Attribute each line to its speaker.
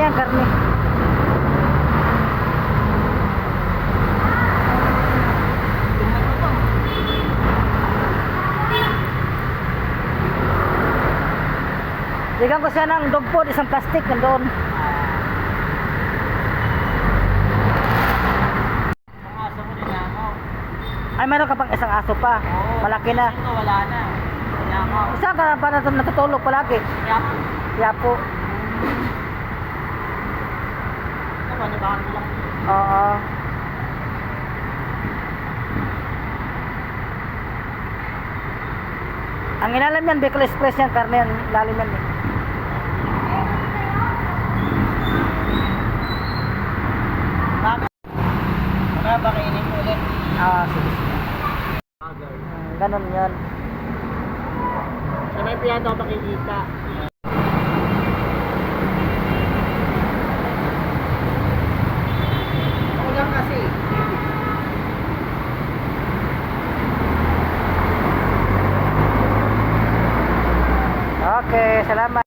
Speaker 1: yan, karne. Bigyan ko siya ng dog food, isang plastic nandoon.
Speaker 2: Ang aso mo ninakaw.
Speaker 1: Ay, meron ka pang isang aso pa.
Speaker 2: Oo.
Speaker 1: Malaki na.
Speaker 2: Ito wala na. Ninakaw.
Speaker 1: Isa ka na pa natutulog palagi.
Speaker 2: Kaya
Speaker 1: Yapo.
Speaker 2: ito, panibahan mo lang.
Speaker 1: Oo. Ang inalam yan, Bicol Express yan, karne yan, lalim yan.
Speaker 2: Bakit? Wala ba kainin mo ulit?
Speaker 1: Sige. Ganun yan.
Speaker 2: Sa may piyato ako makikita. Kulang kasi.
Speaker 1: Okay, salamat.